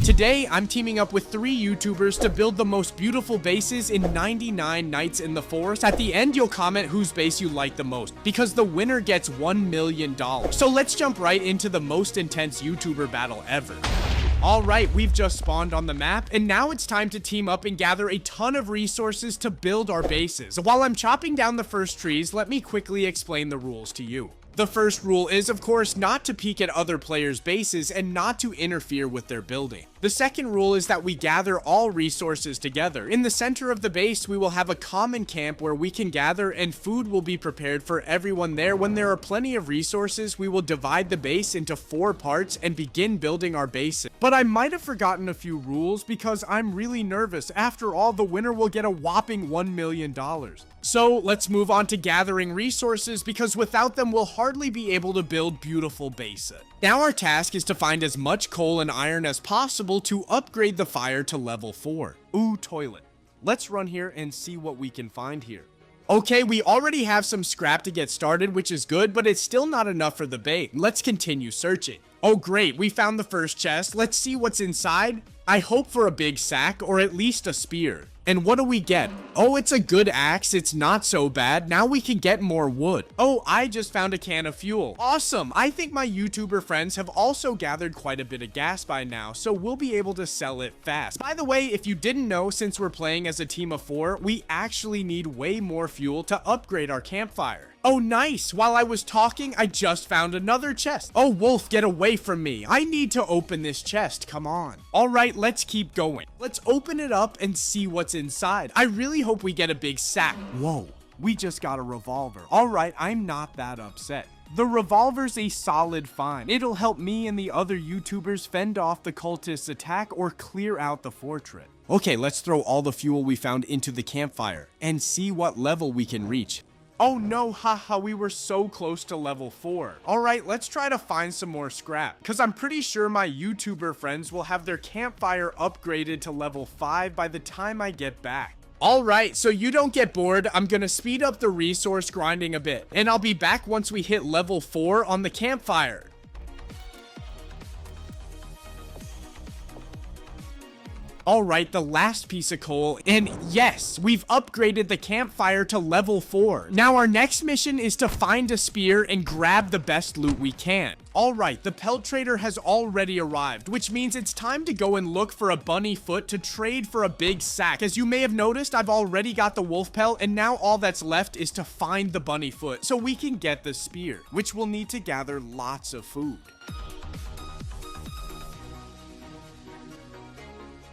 Today, I'm teaming up with 3 YouTubers to build the most beautiful bases in 99 Nights in the Forest. At the end, you'll comment whose base you like the most, because the winner gets $1 million. So let's jump right into the most intense YouTuber battle ever. Alright, we've just spawned on the map, and now it's time to team up and gather a ton of resources to build our bases. While I'm chopping down the first trees, let me quickly explain the rules to you. The first rule is, of course, not to peek at other players' bases and not to interfere with their building. The second rule is that we gather all resources together. In the center of the base, we will have a common camp where we can gather and food will be prepared for everyone there. When there are plenty of resources, we will divide the base into 4 parts and begin building our bases. But I might have forgotten a few rules because I'm really nervous. After all, the winner will get a whopping $1 million. So let's move on to gathering resources, because without them we'll hardly be able to build beautiful bases. Now our task is to find as much coal and iron as possible to upgrade the fire to level 4. Ooh, toilet. Let's run here and see what we can find here. Okay, we already have some scrap to get started, which is good, but it's still not enough for the bait. Let's continue searching. Oh great, we found the first chest. Let's see what's inside. I hope for a big sack or at least a spear. And what do we get? Oh, it's a good axe. It's not so bad. Now we can get more wood. Oh, I just found a can of fuel. Awesome. I think my YouTuber friends have also gathered quite a bit of gas by now, so we'll be able to sell it fast. By the way, if you didn't know, since we're playing as a team of 4, we actually need way more fuel to upgrade our campfire. Oh, nice. While I was talking, I just found another chest. Oh, wolf, get away from me. I need to open this chest. Come on. All right, let's keep going. Let's open it up and see what's inside. I really hope we get a big sack. Whoa, we just got a revolver. All right, I'm not that upset. The revolver's a solid find. It'll help me and the other YouTubers fend off the cultists' attack or clear out the fortress. Okay, let's throw all the fuel we found into the campfire and see what level we can reach. Oh no, haha, we were so close to level 4. Alright, let's try to find some more scrap, because I'm pretty sure my YouTuber friends will have their campfire upgraded to level 5 by the time I get back. Alright, so you don't get bored, I'm gonna speed up the resource grinding a bit, and I'll be back once we hit level 4 on the campfire. Alright, the last piece of coal, and yes, we've upgraded the campfire to level 4. Now our next mission is to find a spear and grab the best loot we can. Alright, the pelt trader has already arrived, which means it's time to go and look for a bunny foot to trade for a big sack. As you may have noticed, I've already got the wolf pelt, and now all that's left is to find the bunny foot so we can get the spear, which will need to gather lots of food.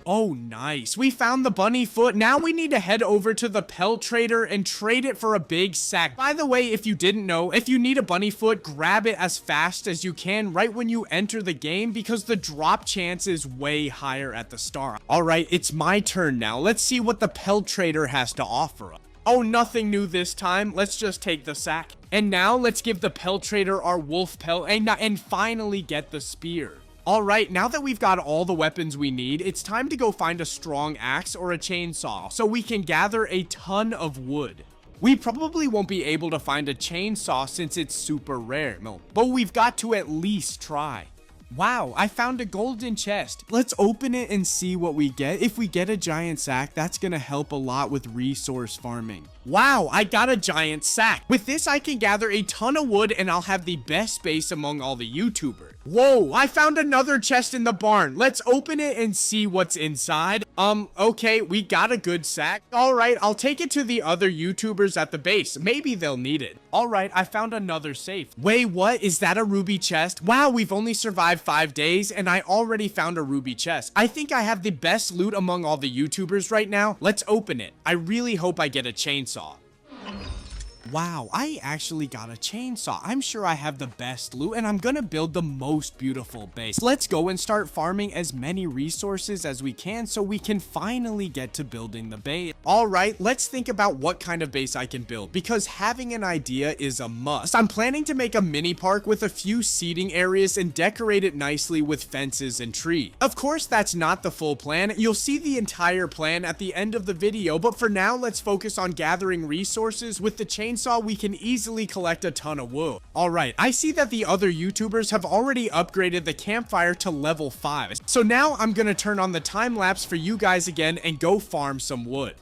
Oh, nice. We found the bunny foot. Now we need to head over to the pelt trader and trade it for a big sack. By the way, if you didn't know, if you need a bunny foot, grab it as fast as you can right when you enter the game, because the drop chance is way higher at the start. All right, it's my turn now. Let's see what the pelt trader has to offer us. Oh, nothing new this time. Let's just take the sack. And now let's give the pelt trader our wolf pelt and finally get the spear. Alright, now that we've got all the weapons we need, it's time to go find a strong axe or a chainsaw so we can gather a ton of wood. We probably won't be able to find a chainsaw since it's super rare, but we've got to at least try. Wow, I found a golden chest. Let's open it and see what we get. If we get a giant sack, that's gonna help a lot with resource farming. Wow, I got a giant sack. With this, I can gather a ton of wood and I'll have the best space among all the YouTubers. Whoa, I found another chest in the barn. Let's open it and see what's inside. Okay, we got a good sack. All right, I'll take it to the other YouTubers at the base. Maybe they'll need it. All right, I found another safe. Wait, what? Is that a ruby chest? Wow, we've only survived 5 days and I already found a ruby chest. I think I have the best loot among all the YouTubers right now. Let's open it. I really hope I get a chainsaw. Wow, I actually got a chainsaw. I'm sure I have the best loot and I'm gonna build the most beautiful base. Let's go and start farming as many resources as we can so we can finally get to building the base. Alright, let's think about what kind of base I can build, because having an idea is a must. I'm planning to make a mini park with a few seating areas and decorate it nicely with fences and trees. Of course, that's not the full plan. You'll see the entire plan at the end of the video, but for now, let's focus on gathering resources with the chainsaw chainsaw, we can easily collect a ton of wood. Alright, I see that the other YouTubers have already upgraded the campfire to level 5. So now I'm gonna turn on the time lapse for you guys again and go farm some wood.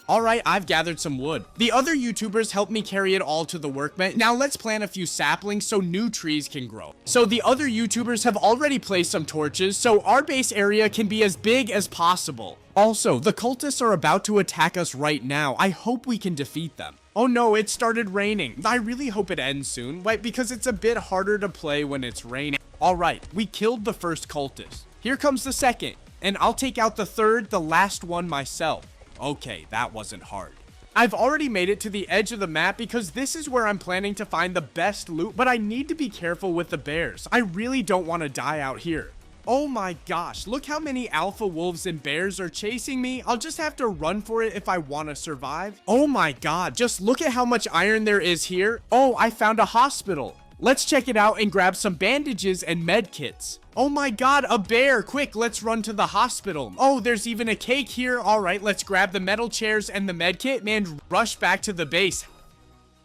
Alright, I've gathered some wood. The other YouTubers helped me carry it all to the workbench. Now let's plant a few saplings so new trees can grow. So the other YouTubers have already placed some torches, so our base area can be as big as possible. Also, the cultists are about to attack us right now. I hope we can defeat them. Oh no, it started raining. I really hope it ends soon, right? Because it's a bit harder to play when it's raining. Alright, we killed the first cultist. Here comes the second, and I'll take out the third, the last one myself. Okay, that wasn't hard. I've already made it to the edge of the map because this is where I'm planning to find the best loot, but I need to be careful with the bears. I really don't want to die out here. Oh my gosh, look how many alpha wolves and bears are chasing me. I'll just have to run for it if I want to survive. Oh my god, just look at how much iron there is here. Oh, I found a hospital. Let's check it out and grab some bandages and med kits. Oh my god, a bear! Quick, let's run to the hospital. Oh, there's even a cake here. Alright, let's grab the metal chairs and the med kit and rush back to the base.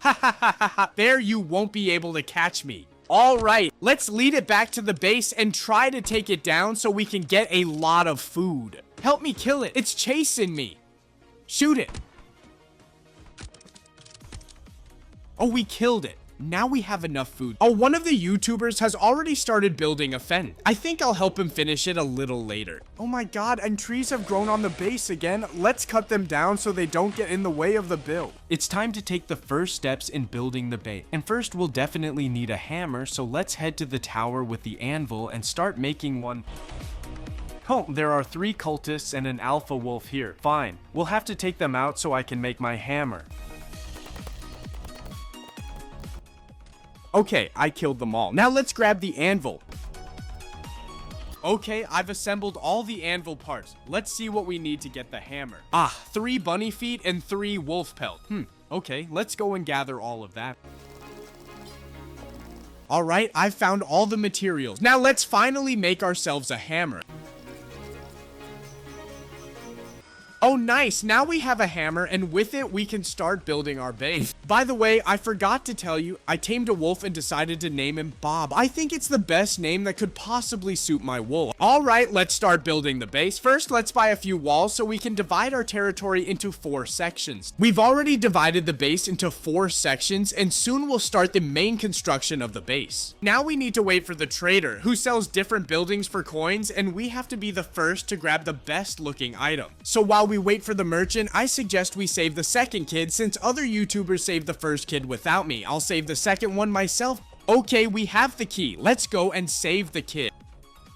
Ha ha ha ha ha. There, you won't be able to catch me. Alright, let's lead it back to the base and try to take it down so we can get a lot of food. Help me kill it. It's chasing me. Shoot it. Oh, we killed it. Now we have enough food. Oh, one of the YouTubers has already started building a fence. I think I'll help him finish it a little later. Oh my god, and trees have grown on the base again. Let's cut them down so they don't get in the way of the build. It's time to take the first steps in building the base. And first, we'll definitely need a hammer, so let's head to the tower with the anvil and start making one. Oh, there are 3 cultists and an alpha wolf here. Fine, we'll have to take them out so I can make my hammer. Okay, I killed them all. Now let's grab the anvil. Okay, I've assembled all the anvil parts. Let's see what we need to get the hammer. 3 bunny feet and 3 wolf pelt. Okay, let's go and gather all of that. Alright, I've found all the materials. Now let's finally make ourselves a hammer. Oh nice, now we have a hammer and with it we can start building our base. By the way, I forgot to tell you, I tamed a wolf and decided to name him Bob. I think it's the best name that could possibly suit my wolf. Alright, let's start building the base. First, let's buy a few walls so we can divide our territory into 4 sections. We've already divided the base into 4 sections and soon we'll start the main construction of the base. Now we need to wait for the trader who sells different buildings for coins and we have to be the first to grab the best looking item. So while we wait for the merchant, I suggest we save the second kid since other YouTubers saved the first kid without me. I'll save the second one myself. Okay, we have the key. Let's go and save the kid.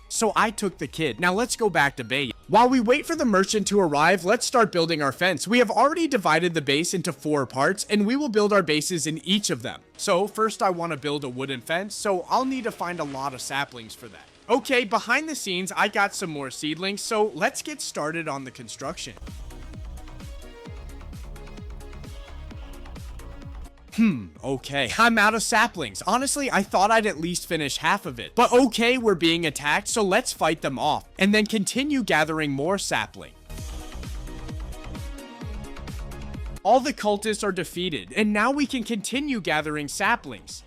So I took the kid. Now let's go back to base. While we wait for the merchant to arrive, let's start building our fence. We have already divided the base into 4 parts and we will build our bases in each of them. So first I want to build a wooden fence, so I'll need to find a lot of saplings for that. Okay, behind the scenes, I got some more seedlings, so let's get started on the construction. Okay, I'm out of saplings. Honestly, I thought I'd at least finish half of it. But okay, we're being attacked, so let's fight them off, and then continue gathering more sapling. All the cultists are defeated, and now we can continue gathering saplings.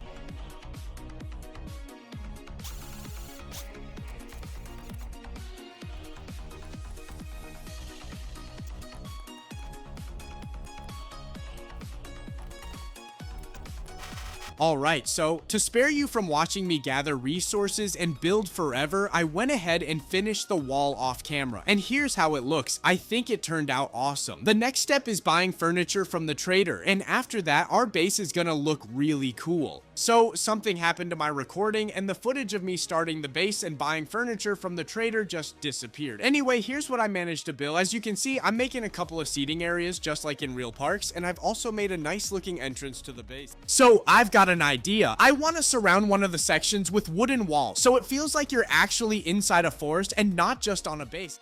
Alright, so to spare you from watching me gather resources and build forever, I went ahead and finished the wall off camera. And here's how it looks. I think it turned out awesome. The next step is buying furniture from the trader, and after that, our base is gonna look really cool. So something happened to my recording and the footage of me starting the base and buying furniture from the trader just disappeared. Anyway, here's what I managed to build. As you can see, I'm making a couple of seating areas just like in real parks, and I've also made a nice looking entrance to the base. So I've got an idea. I want to surround one of the sections with wooden walls so it feels like you're actually inside a forest and not just on a base.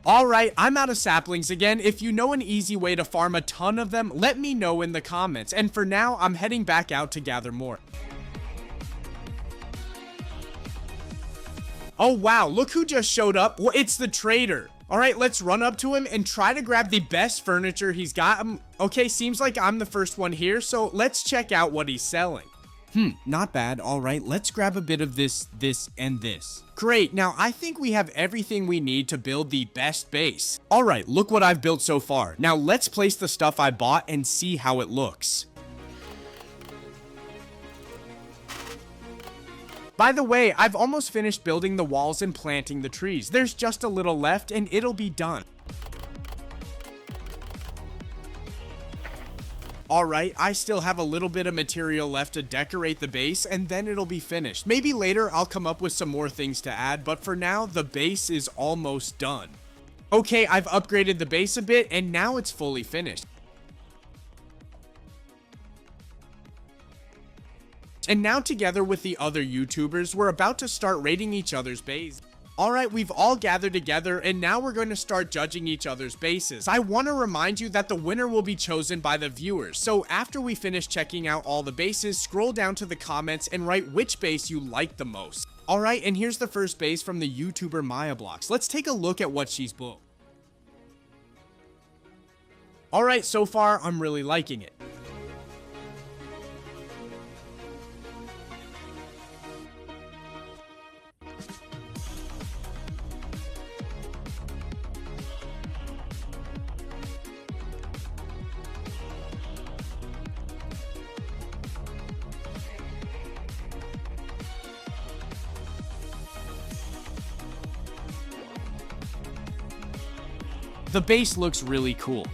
Alright, I'm out of saplings again. If you know an easy way to farm a ton of them, let me know in the comments. And for now, I'm heading back out to gather more. Oh wow, look who just showed up. Well, it's the trader. All right, let's run up to him and try to grab the best furniture he's got. Okay, seems like I'm the first one here, so let's check out what he's selling. Not bad. All right, let's grab a bit of this, and this. Great, now I think we have everything we need to build the best base. All right, look what I've built so far. Now let's place the stuff I bought and see how it looks. By the way, I've almost finished building the walls and planting the trees. There's just a little left and it'll be done. Alright, I still have a little bit of material left to decorate the base and then it'll be finished. Maybe later I'll come up with some more things to add, but for now, the base is almost done. Okay, I've upgraded the base a bit and now it's fully finished. And now together with the other YouTubers, we're about to start rating each other's base. Alright, we've all gathered together and now we're going to start judging each other's bases. I want to remind you that the winner will be chosen by the viewers. So after we finish checking out all the bases, scroll down to the comments and write which base you like the most. Alright, and here's the first base from the YouTuber WonxBlox. Let's take a look at what she's built. Alright, so far I'm really liking it. The base looks really cool.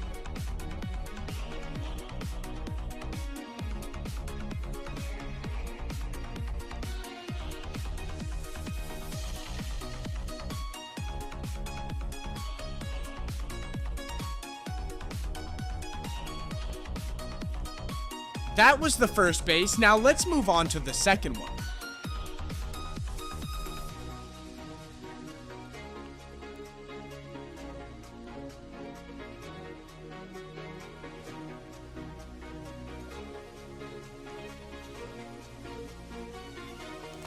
That was the first base. Now let's move on to the second one.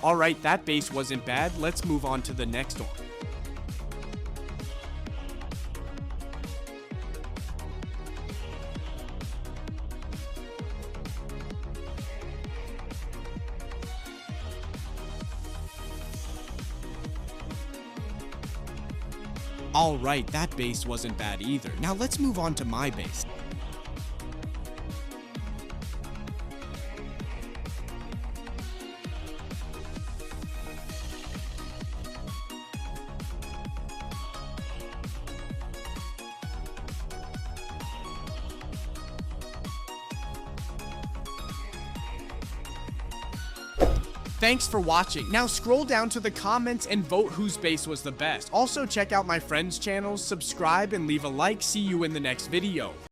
Alright, that base wasn't bad. Let's move on to the next one. Alright, that base wasn't bad either. Now let's move on to my base. Thanks for watching. Now scroll down to the comments and vote whose base was the best. Also check out my friends' channels, subscribe, and leave a like. See you in the next video.